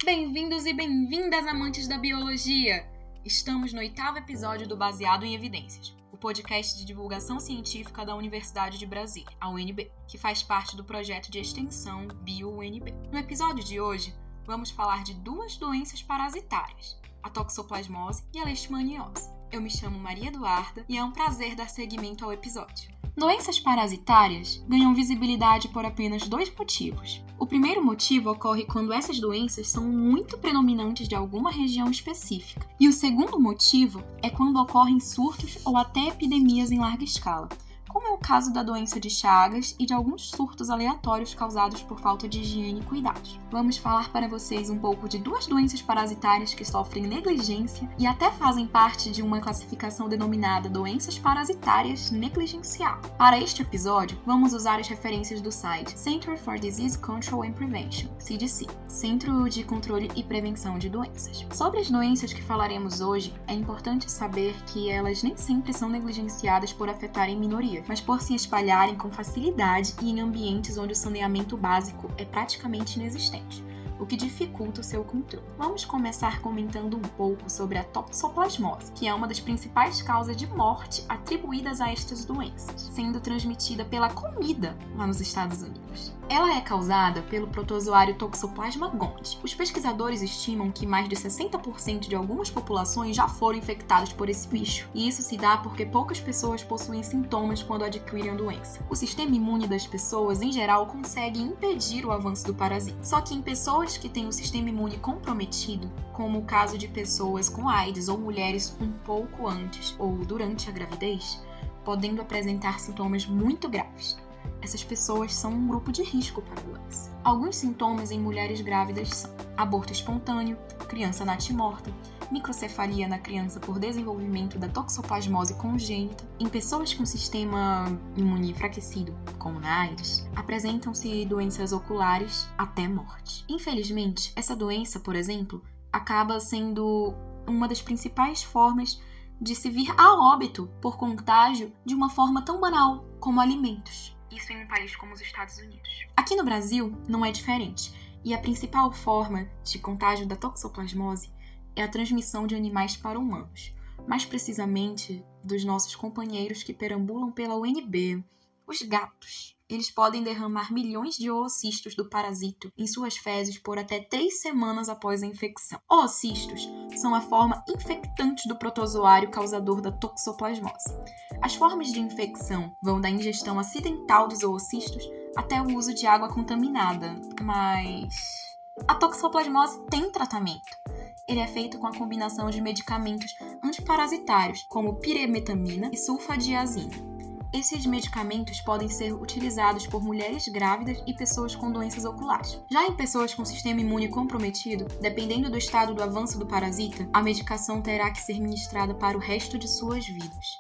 bem-vindos e bem-vindas, amantes da biologia! Estamos no 8º episódio do Baseado em Evidências, o podcast de divulgação científica da Universidade de Brasília, a UNB, que faz parte do projeto de extensão BioUNB. No episódio de hoje, vamos falar de duas doenças parasitárias, a toxoplasmose e a leishmaniose. Eu me chamo Maria Eduarda e é um prazer dar seguimento ao episódio. Doenças parasitárias ganham visibilidade por apenas dois motivos. O primeiro motivo ocorre quando essas doenças são muito predominantes de alguma região específica. E o segundo motivo é quando ocorrem surtos ou até epidemias em larga escala, como é o caso da doença de Chagas e de alguns surtos aleatórios causados por falta de higiene e cuidados. Vamos falar para vocês um pouco de duas doenças parasitárias que sofrem negligência e até fazem parte de uma classificação denominada doenças parasitárias negligenciadas. Para este episódio, vamos usar as referências do site Center for Disease Control and Prevention, CDC, Centro de Controle e Prevenção de Doenças. Sobre as doenças que falaremos hoje, é importante saber que elas nem sempre são negligenciadas por afetarem minorias, mas por se espalharem com facilidade e em ambientes onde o saneamento básico é praticamente inexistente, o que dificulta o seu controle. Vamos começar comentando um pouco sobre a toxoplasmose, que é uma das principais causas de morte atribuídas a estas doenças, sendo transmitida pela comida lá nos Estados Unidos. Ela é causada pelo protozoário Toxoplasma gondii. Os pesquisadores estimam que mais de 60% de algumas populações já foram infectadas por esse bicho, e isso se dá porque poucas pessoas possuem sintomas quando adquirem a doença. O sistema imune das pessoas, em geral, consegue impedir o avanço do parasita. Só que em pessoas que têm o sistema imune comprometido, como o caso de pessoas com AIDS ou mulheres um pouco antes ou durante a gravidez, podendo apresentar sintomas muito graves. Essas pessoas são um grupo de risco para a doença. Alguns sintomas em mulheres grávidas são aborto espontâneo, criança natimorta, microcefalia na criança por desenvolvimento da toxoplasmose congênita. Em pessoas com sistema imune enfraquecido, como na AIDS, apresentam-se doenças oculares até morte. Infelizmente, essa doença, por exemplo, acaba sendo uma das principais formas de se vir a óbito por contágio de uma forma tão banal como alimentos. Isso em um país como os Estados Unidos. Aqui no Brasil não é diferente, e a principal forma de contágio da toxoplasmose é a transmissão de animais para humanos, mais precisamente dos nossos companheiros que perambulam pela UNB, os gatos. Eles podem derramar milhões de oocistos do parasito em suas fezes por até 3 semanas após a infecção. Oocistos são a forma infectante do protozoário causador da toxoplasmose. As formas de infecção vão da ingestão acidental dos oocistos até o uso de água contaminada, mas a toxoplasmose tem tratamento. Ele é feito com a combinação de medicamentos antiparasitários, como piremetamina e sulfadiazina. Esses medicamentos podem ser utilizados por mulheres grávidas e pessoas com doenças oculares. Já em pessoas com sistema imune comprometido, dependendo do estado do avanço do parasita, a medicação terá que ser ministrada para o resto de suas vidas.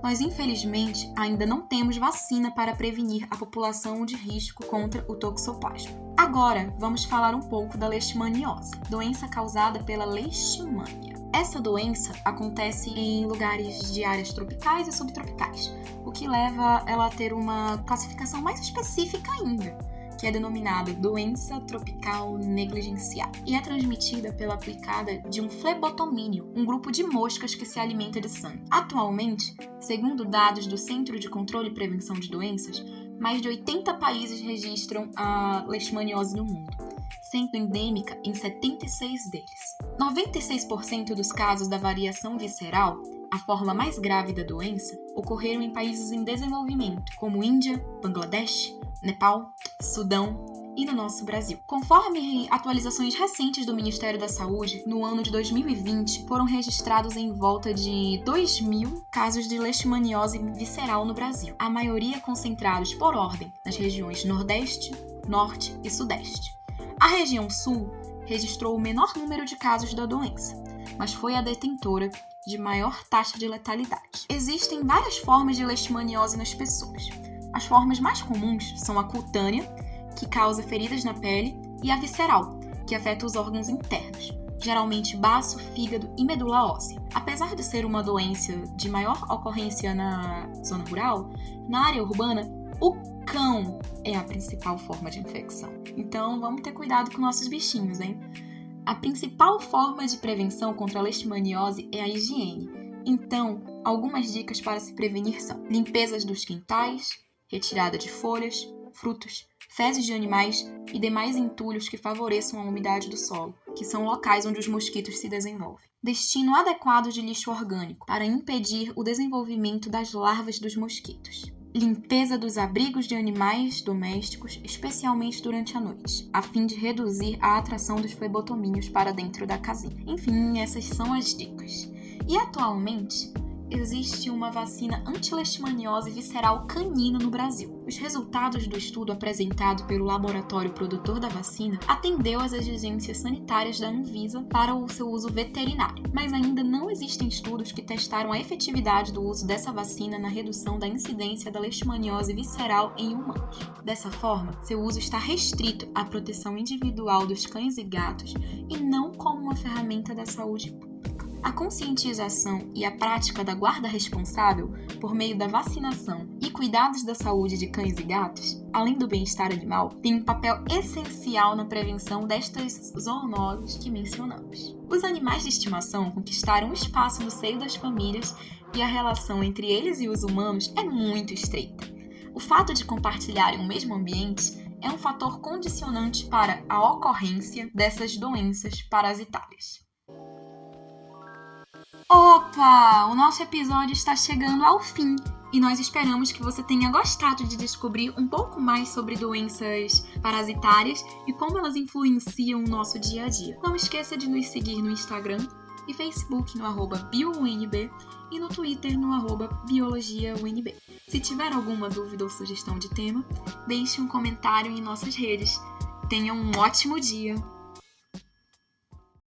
Nós, infelizmente, ainda não temos vacina para prevenir a população de risco contra o toxoplasma. Agora, vamos falar um pouco da leishmaniose, doença causada pela leishmania. Essa doença acontece em lugares de áreas tropicais e subtropicais, o que leva ela a ter uma classificação mais específica ainda, que é denominada doença tropical negligenciada, e é transmitida pela picada de um flebotomínio, um grupo de moscas que se alimenta de sangue. Atualmente, segundo dados do Centro de Controle e Prevenção de Doenças, mais de 80 países registram a leishmaniose no mundo, sendo endêmica em 76 deles. 96% dos casos da variação visceral, a forma mais grave da doença, ocorreram em países em desenvolvimento, como Índia, Bangladesh, Nepal, Sudão e no nosso Brasil. Conforme atualizações recentes do Ministério da Saúde, no ano de 2020 foram registrados em volta de 2.000 casos de leishmaniose visceral no Brasil, a maioria concentrados por ordem nas regiões Nordeste, Norte e Sudeste. A região Sul registrou o menor número de casos da doença, mas foi a detentora de maior taxa de letalidade. Existem várias formas de leishmaniose nas pessoas. As formas mais comuns são a cutânea, que causa feridas na pele, e a visceral, que afeta os órgãos internos, geralmente baço, fígado e medula óssea. Apesar de ser uma doença de maior ocorrência na zona rural, na área urbana, o cão é a principal forma de infecção. Então, vamos ter cuidado com nossos bichinhos, hein? A principal forma de prevenção contra a leishmaniose é a higiene. Então, algumas dicas para se prevenir são: limpezas dos quintais, retirada de folhas, frutos, fezes de animais e demais entulhos que favoreçam a umidade do solo, que são locais onde os mosquitos se desenvolvem. Destino adequado de lixo orgânico para impedir o desenvolvimento das larvas dos mosquitos. Limpeza dos abrigos de animais domésticos, especialmente durante a noite, a fim de reduzir a atração dos flebotomínios para dentro da casinha. Enfim, essas são as dicas. E atualmente, existe uma vacina anti-leishmaniose visceral canina no Brasil. Os resultados do estudo apresentado pelo laboratório produtor da vacina atendeu às exigências sanitárias da Anvisa para o seu uso veterinário, mas ainda não existem estudos que testaram a efetividade do uso dessa vacina na redução da incidência da leishmaniose visceral em humanos. Dessa forma, seu uso está restrito à proteção individual dos cães e gatos e não como uma ferramenta da saúde pública. A conscientização e a prática da guarda responsável, por meio da vacinação e cuidados da saúde de cães e gatos, além do bem-estar animal, tem um papel essencial na prevenção destas zoonoses que mencionamos. Os animais de estimação conquistaram um espaço no seio das famílias e a relação entre eles e os humanos é muito estreita. O fato de compartilharem o mesmo ambiente é um fator condicionante para a ocorrência dessas doenças parasitárias. Opa! O nosso episódio está chegando ao fim e nós esperamos que você tenha gostado de descobrir um pouco mais sobre doenças parasitárias e como elas influenciam o nosso dia a dia. Não esqueça de nos seguir no Instagram e Facebook no @biounb e no Twitter no @biologiaunb. Se tiver alguma dúvida ou sugestão de tema, deixe um comentário em nossas redes. Tenha um ótimo dia!